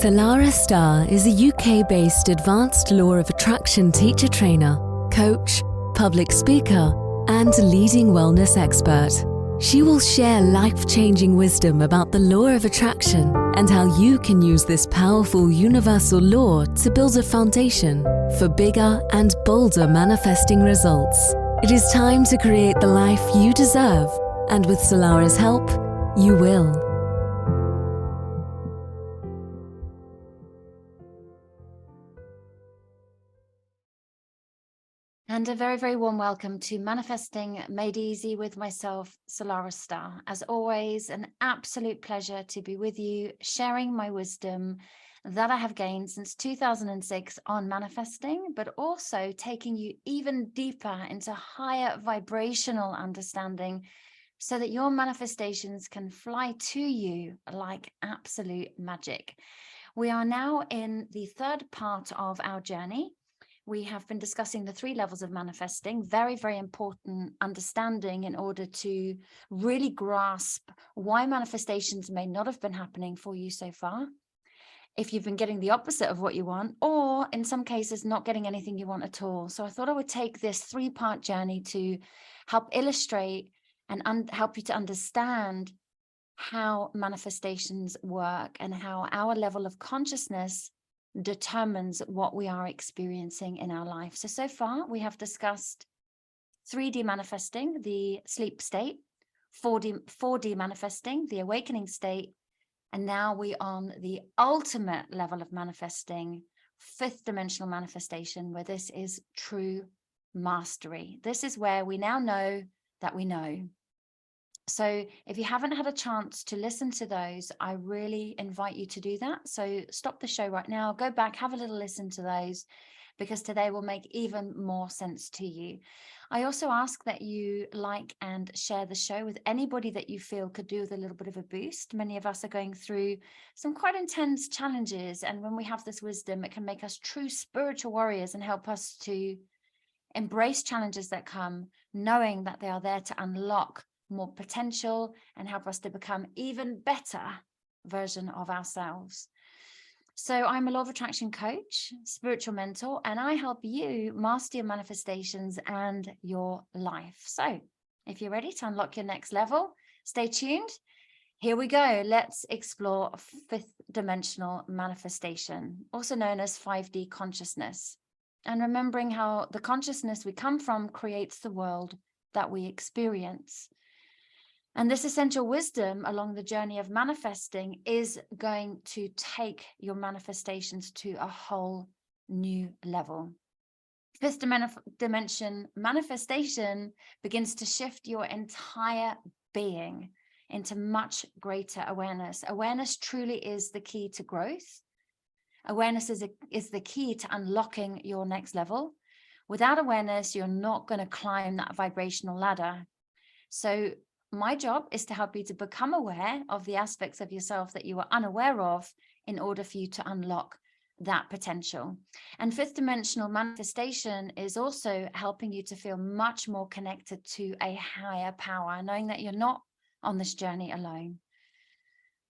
Salarah Starre is a UK-based advanced law of attraction teacher trainer, coach, public speaker, and leading wellness expert. She will share life-changing wisdom about the law of attraction and how you can use this powerful universal law to build a foundation for bigger and bolder manifesting results. It is time to create the life you deserve, and with Salarah's help, you will. And a very, very warm welcome to Manifesting Made Easy with myself, Salarah Starre. As always, an absolute pleasure to be with you, sharing my wisdom that I have gained since 2006 on manifesting, but also taking you even deeper into higher vibrational understanding so that your manifestations can fly to you like absolute magic. We are now in the third part of our journey. We have been discussing the 3 levels of manifesting, very, very important understanding in order to really grasp why manifestations may not have been happening for you so far. If you've been getting the opposite of what you want, or in some cases, not getting anything you want at all. So I thought I would take this 3-part journey to help illustrate and help you to understand how manifestations work and how our level of consciousness determines what we are experiencing in our life. So far we have discussed 3D manifesting, the sleep state, 4D manifesting, the awakening state, and now we're on the ultimate level of manifesting, 5th dimensional manifestation, where this is true mastery. This is where we now know that we know. So if you haven't had a chance to listen to those, I really invite you to do that. So stop the show right now, go back, have a little listen to those, because today will make even more sense to you. I also ask that you like and share the show with anybody that you feel could do with a little bit of a boost. Many of us are going through some quite intense challenges, and when we have this wisdom, it can make us true spiritual warriors and help us to embrace challenges that come, knowing that they are there to unlock more potential and help us to become even better version of ourselves. So I'm a law of attraction coach, spiritual mentor, and I help you master your manifestations and your life. So if you're ready to unlock your next level, stay tuned. Here we go. Let's explore 5th dimensional manifestation, also known as 5D consciousness. And remembering how the consciousness we come from creates the world that we experience. And this essential wisdom along the journey of manifesting is going to take your manifestations to a whole new level. 5th dimension manifestation begins to shift your entire being into much greater awareness. Awareness truly is the key to growth. Awareness is the key to unlocking your next level. Without awareness, you're not going to climb that vibrational ladder. So my job is to help you to become aware of the aspects of yourself that you are unaware of in order for you to unlock that potential. And 5th dimensional manifestation is also helping you to feel much more connected to a higher power, knowing that you're not on this journey alone.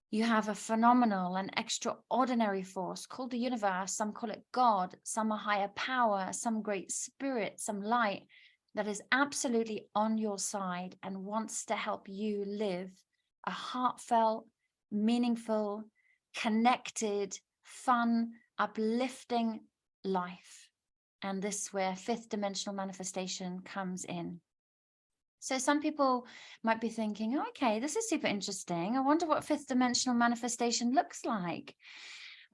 You have a phenomenal and extraordinary force called the universe. Some call it God, some a higher power, some great spirit, some light, that is absolutely on your side and wants to help you live a heartfelt, meaningful, connected, fun, uplifting life. And this is where 5th dimensional manifestation comes in. So some people might be thinking, oh, okay, this is super interesting. I wonder what 5th dimensional manifestation looks like.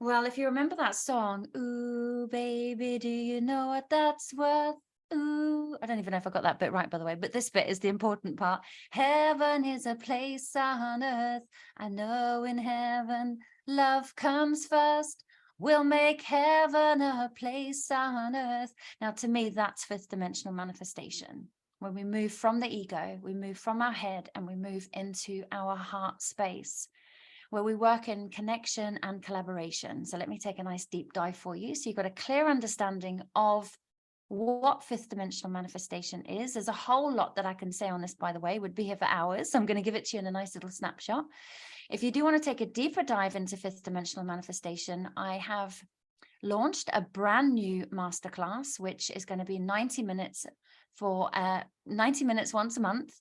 Well, if you remember that song, ooh, baby, do you know what that's worth? Ooh, I don't even know if I got that bit right, by the way, but this bit is the important part. Heaven is a place on earth. I know in heaven, love comes first. We'll make heaven a place on earth. Now, to me, that's 5th dimensional manifestation. When we move from the ego, we move from our head and we move into our heart space, where we work in connection and collaboration. So let me take a nice deep dive for you. So you've got a clear understanding of what fifth dimensional manifestation is. There's a whole lot that I can say on this, by the way, would be here for hours. So I'm going to give it to you in a nice little snapshot. If you do want to take a deeper dive into fifth dimensional manifestation, I have launched a brand new masterclass, which is going to be 90 minutes for 90 minutes once a month.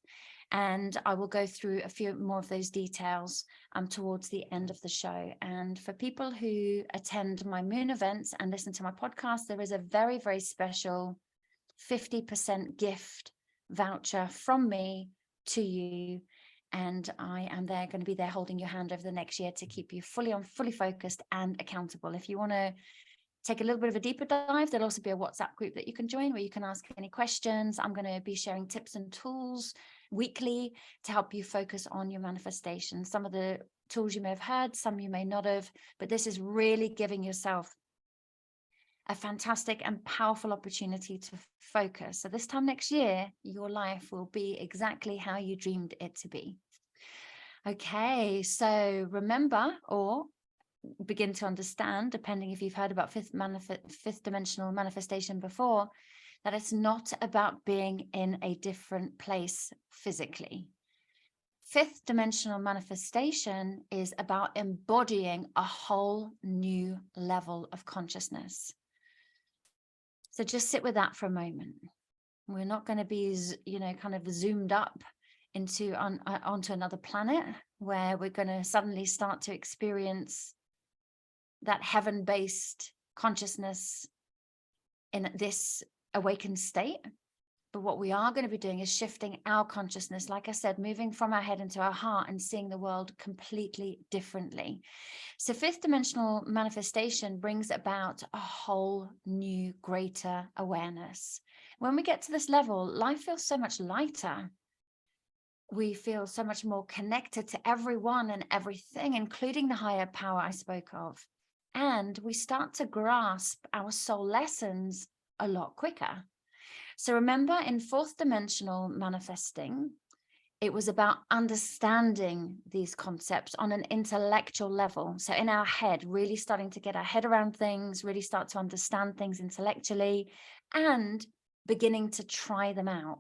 And I will go through a few more of those details towards the end of the show. And for people who attend my moon events and listen to my podcast, there is a very, very special 50% gift voucher from me to you. And I am there, going to be there holding your hand over the next year to keep you fully focused and accountable. If you want to take a little bit of a deeper dive, there'll also be a WhatsApp group that you can join where you can ask any questions. I'm going to be sharing tips and tools weekly to help you focus on your manifestation. Some of the tools you may have heard, some you may not have, but this is really giving yourself a fantastic and powerful opportunity to focus. So this time next year, your life will be exactly how you dreamed it to be. Okay, so remember, or begin to understand, depending if you've heard about fifth dimensional manifestation before, that it's not about being in a different place physically. Fifth dimensional manifestation is about embodying a whole new level of consciousness. So just sit with that for a moment. We're not going to be, kind of zoomed up onto another planet where we're going to suddenly start to experience that heaven-based consciousness in this awakened state. But what we are going to be doing is shifting our consciousness, like I said, moving from our head into our heart and seeing the world completely differently. So fifth dimensional manifestation brings about a whole new, greater awareness. When we get to this level, life feels so much lighter. We feel so much more connected to everyone and everything, including the higher power I spoke of. And we start to grasp our soul lessons a lot quicker. So remember, in fourth dimensional manifesting, it was about understanding these concepts on an intellectual level. So in our head, really starting to get our head around things, really start to understand things intellectually, and beginning to try them out.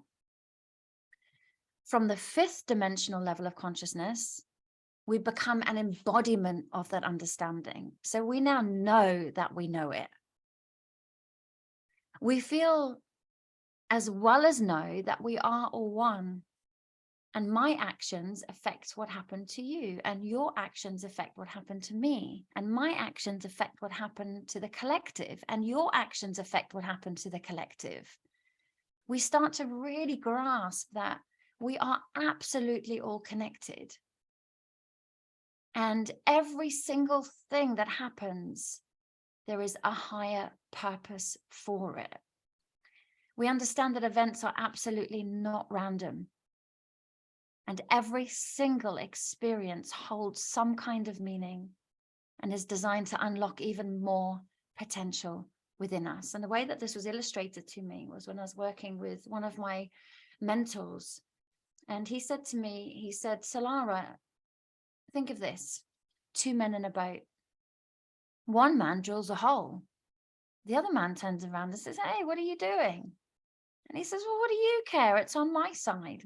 From the fifth dimensional level of consciousness, we become an embodiment of that understanding. So we now know that we know it. We feel as well as know that we are all one. And my actions affect what happened to you, and your actions affect what happened to me, and my actions affect what happened to the collective, and your actions affect what happened to the collective. We start to really grasp that we are absolutely all connected. And every single thing that happens, there is a higher purpose for it. We understand that events are absolutely not random. And every single experience holds some kind of meaning and is designed to unlock even more potential within us. And the way that this was illustrated to me was when I was working with one of my mentors. And he said to me, he said, Salarah, think of this, 2 men in a boat. One man drills a hole. The other man turns around and says, hey, what are you doing? And he says, well, what do you care? It's on my side.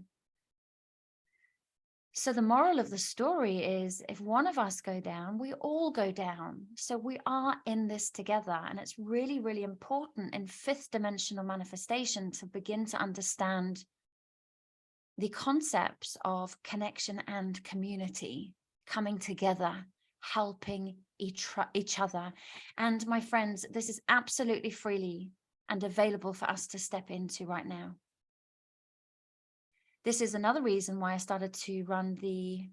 So the moral of the story is, if one of us go down, we all go down. So we are in this together. And it's really, really important in fifth dimensional manifestation to begin to understand the concepts of connection and community, coming together, helping each other. And my friends, this is absolutely freely and available for us to step into right now. This is another reason why I started to run the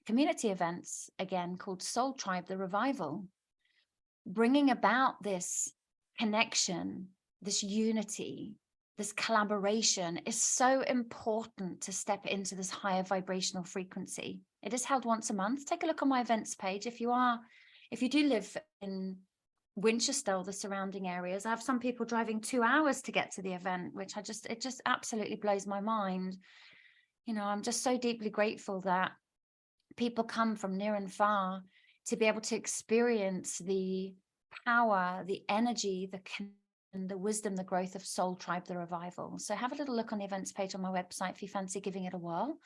community events again, called Soul Tribe, the Revival, bringing about this connection, this unity, this collaboration is so important to step into this higher vibrational frequency. It is held once a month. Take a look on my events page. If you do live in Winchester or the surrounding areas, I have some people driving 2 hours to get to the event, which it just absolutely blows my mind. You know, I'm just so deeply grateful that people come from near and far to be able to experience the power, the energy, the the wisdom, the growth of Soul Tribe, the revival. So have a little look on the events page on my website if you fancy giving it a whirl.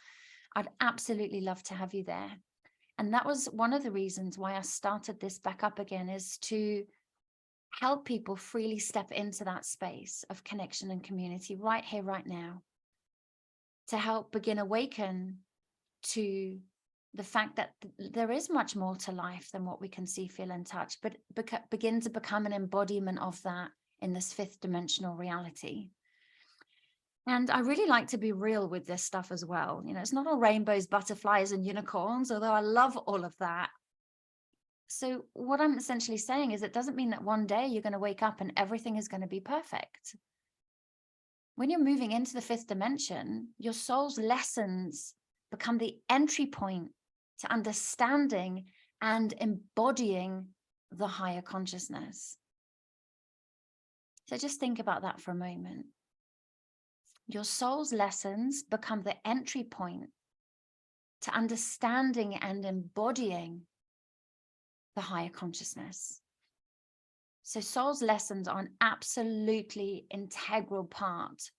I'd absolutely love to have you there. And that was one of the reasons why I started this back up again, is to help people freely step into that space of connection and community right here, right now, to help begin awaken to the fact that there is much more to life than what we can see, feel, and touch, but begin to become an embodiment of that in this fifth dimensional reality. And I really like to be real with this stuff as well. You know, it's not all rainbows, butterflies, and unicorns, although I love all of that. So what I'm essentially saying is it doesn't mean that one day you're going to wake up and everything is going to be perfect. When you're moving into the fifth dimension, your soul's lessons become the entry point to understanding and embodying the higher consciousness. So just think about that for a moment. Your soul's lessons become the entry point to understanding and embodying the higher consciousness. So soul's lessons are an absolutely integral part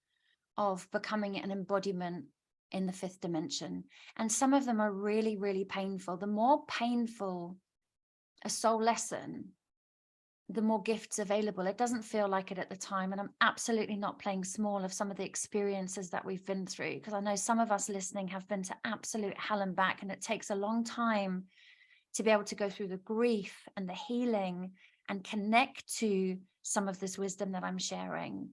of becoming an embodiment in the fifth dimension. And some of them are really, really painful. The more painful a soul lesson, the more gifts available. It doesn't feel like it at the time. And I'm absolutely not playing small of some of the experiences that we've been through, because I know some of us listening have been to absolute hell and back, and it takes a long time to be able to go through the grief and the healing and connect to some of this wisdom that I'm sharing.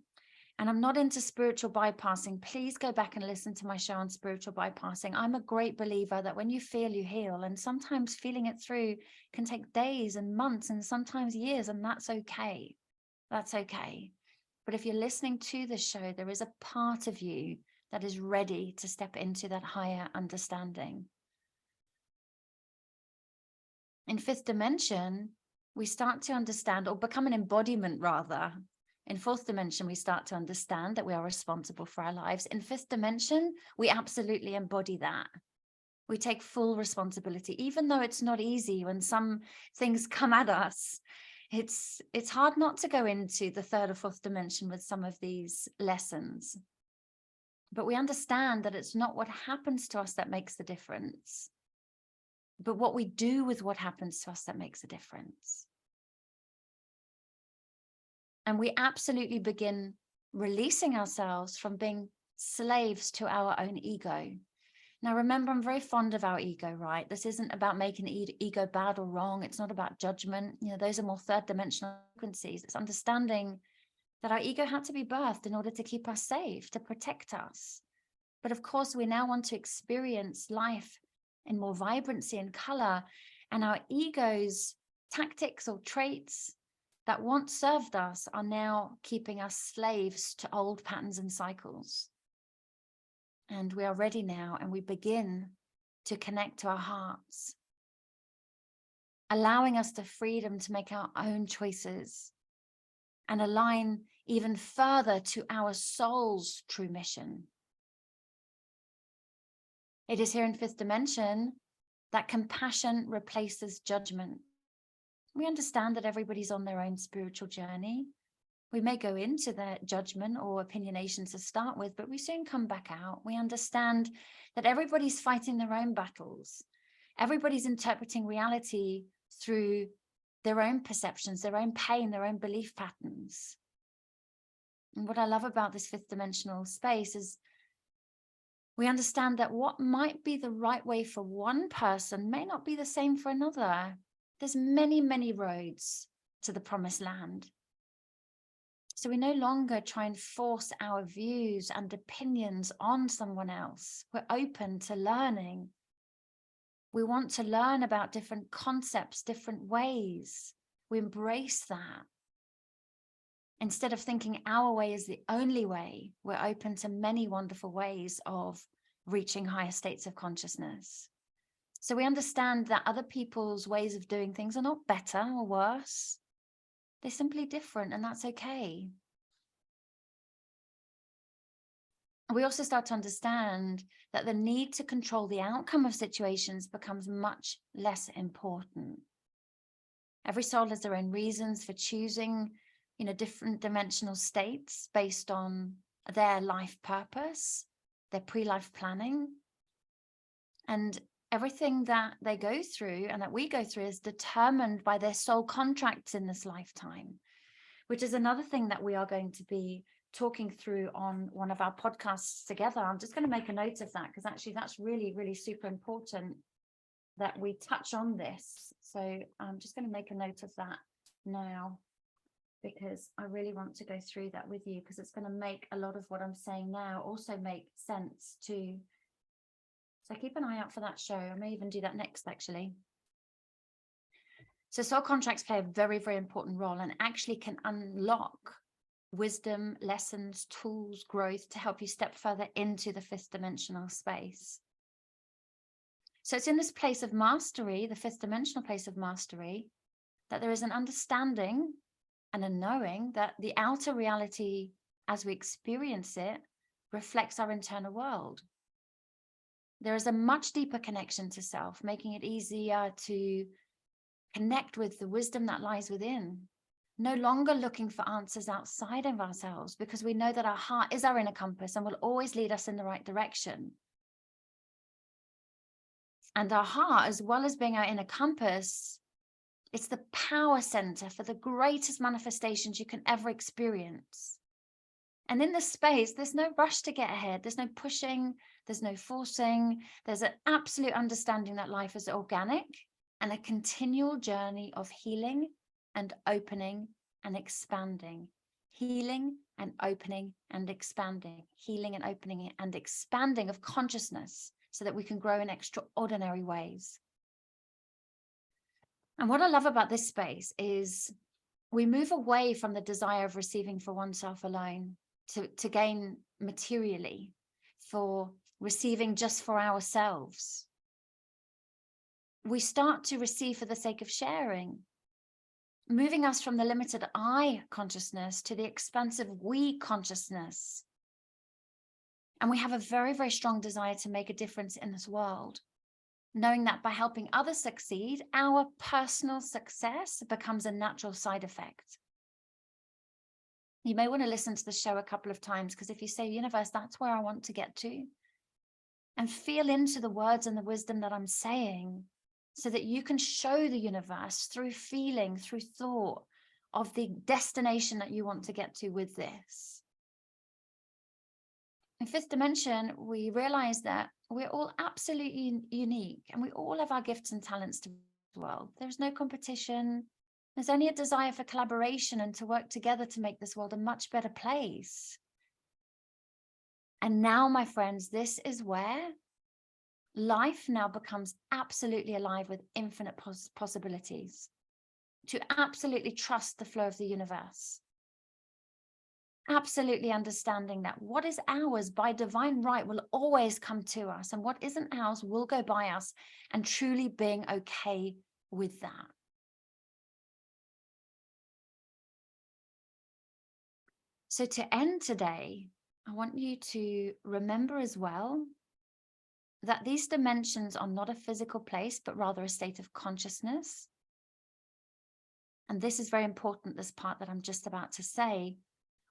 And I'm not into spiritual bypassing. Please go back and listen to my show on spiritual bypassing. I'm a great believer that when you feel, you heal. And sometimes feeling it through can take days and months and sometimes years, and that's okay. That's okay. But if you're listening to this show, there is a part of you that is ready to step into that higher understanding. In fifth dimension, we start to understand, or become an embodiment rather. In fourth dimension, we start to understand that we are responsible for our lives. In fifth dimension, we absolutely embody that. We take full responsibility, even though it's not easy when some things come at us. It's hard not to go into the third or fourth dimension with some of these lessons. But we understand that it's not what happens to us that makes the difference, but what we do with what happens to us that makes a difference. And we absolutely begin releasing ourselves from being slaves to our own ego. Now, remember, I'm very fond of our ego, right? This isn't about making ego bad or wrong. It's not about judgment. You know, those are more third dimensional frequencies. It's understanding that our ego had to be birthed in order to keep us safe, to protect us. But of course, we now want to experience life in more vibrancy and color. And our ego's tactics or traits that once served us are now keeping us slaves to old patterns and cycles. And we are ready now, and we begin to connect to our hearts, allowing us the freedom to make our own choices and align even further to our soul's true mission. It is here in fifth dimension that compassion replaces judgment. We understand that everybody's on their own spiritual journey. We may go into their judgment or opinionations to start with, but we soon come back out. We understand that everybody's fighting their own battles. Everybody's interpreting reality through their own perceptions, their own pain, their own belief patterns. And what I love about this fifth dimensional space is we understand that what might be the right way for one person may not be the same for another. There's many, many roads to the promised land. So we no longer try and force our views and opinions on someone else. We're open to learning. We want to learn about different concepts, different ways. We embrace that. Instead of thinking our way is the only way, we're open to many wonderful ways of reaching higher states of consciousness. So we understand that other people's ways of doing things are not better or worse. They're simply different, and that's okay. We also start to understand that the need to control the outcome of situations becomes much less important. Every soul has their own reasons for choosing different dimensional states based on their life purpose, their pre-life planning. And everything that they go through and that we go through is determined by their soul contracts in this lifetime, which is another thing that we are going to be talking through on one of our podcasts together. I'm just going to make a note of that, because actually that's really, really super important that we touch on this. So I'm just going to make a note of that now, because I really want to go through that with you, because it's going to make a lot of what I'm saying now also make sense too. So keep an eye out for that show. I may even do that next, actually. So soul contracts play a very, very important role and actually can unlock wisdom, lessons, tools, growth to help you step further into the fifth dimensional space. So it's in this place of mastery, the fifth dimensional place of mastery, that there is an understanding and a knowing that the outer reality as we experience it reflects our internal world. There is a much deeper connection to self, making it easier to connect with the wisdom that lies within. No longer looking for answers outside of ourselves, because we know that our heart is our inner compass and will always lead us in the right direction. And our heart, as well as being our inner compass, it's the power center for the greatest manifestations you can ever experience. And in this space, there's no rush to get ahead. There's no pushing. There's no forcing. There's an absolute understanding that life is organic and a continual journey of healing and opening and expanding. Healing and opening and expanding. Healing and opening and expanding of consciousness so that we can grow in extraordinary ways. And what I love about this space is we move away from the desire of receiving for oneself alone, to gain materially, for receiving just for ourselves. We start to receive for the sake of sharing, moving us from the limited I consciousness to the expansive we consciousness. And we have a very, very strong desire to make a difference in this world, knowing that by helping others succeed, our personal success becomes a natural side effect. You may want to listen to the show a couple of times, because if you say, universe, that's where I want to get to, and feel into the words and the wisdom that I'm saying, so that you can show the universe through feeling, through thought, of the destination that you want to get to with this. In fifth dimension, we realize that we're all absolutely unique, and we all have our gifts and talents to the world. There's no competition. There's only a desire for collaboration and to work together to make this world a much better place. And now, my friends, this is where life now becomes absolutely alive with infinite possibilities. To absolutely trust the flow of the universe. Absolutely understanding that what is ours by divine right will always come to us, and what isn't ours will go by us, and truly being okay with that. So to end today, I want you to remember as well that these dimensions are not a physical place, but rather a state of consciousness. And this is very important, this part that I'm just about to say.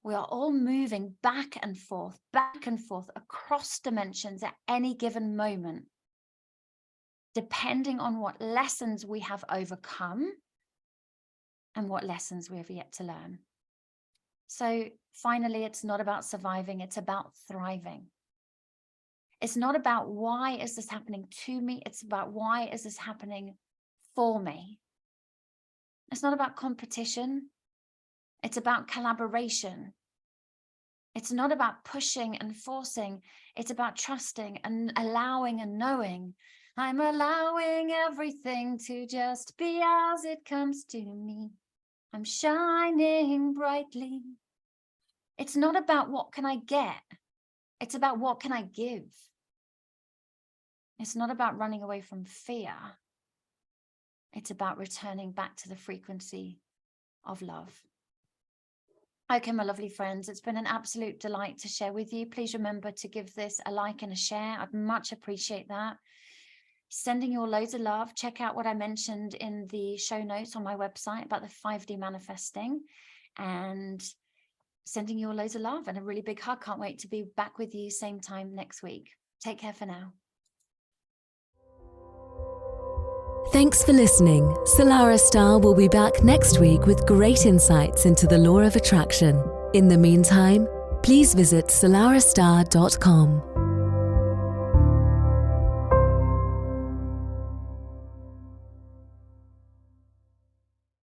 We are all moving back and forth across dimensions at any given moment, depending on what lessons we have overcome and what lessons we have yet to learn. So finally, it's not about surviving, it's about thriving. It's not about why is this happening to me, it's about why is this happening for me. It's not about competition, it's about collaboration. It's not about pushing and forcing, it's about trusting and allowing and knowing. I'm allowing everything to just be as it comes to me. I'm shining brightly. It's not about what can I get, it's about what can I give. It's not about running away from fear. It's about returning back to the frequency of love. Okay, my lovely friends, it's been an absolute delight to share with you. Please remember to give this a like and a share. I'd much appreciate that. Sending you all loads of love. Check out what I mentioned in the show notes on my website about the 5D manifesting. and sending you all loads of love and a really big hug. Can't wait to be back with you same time next week. Take care for now. Thanks for listening. Salarah Starre will be back next week with great insights into the law of attraction. In the meantime, please visit salarahstarre.com.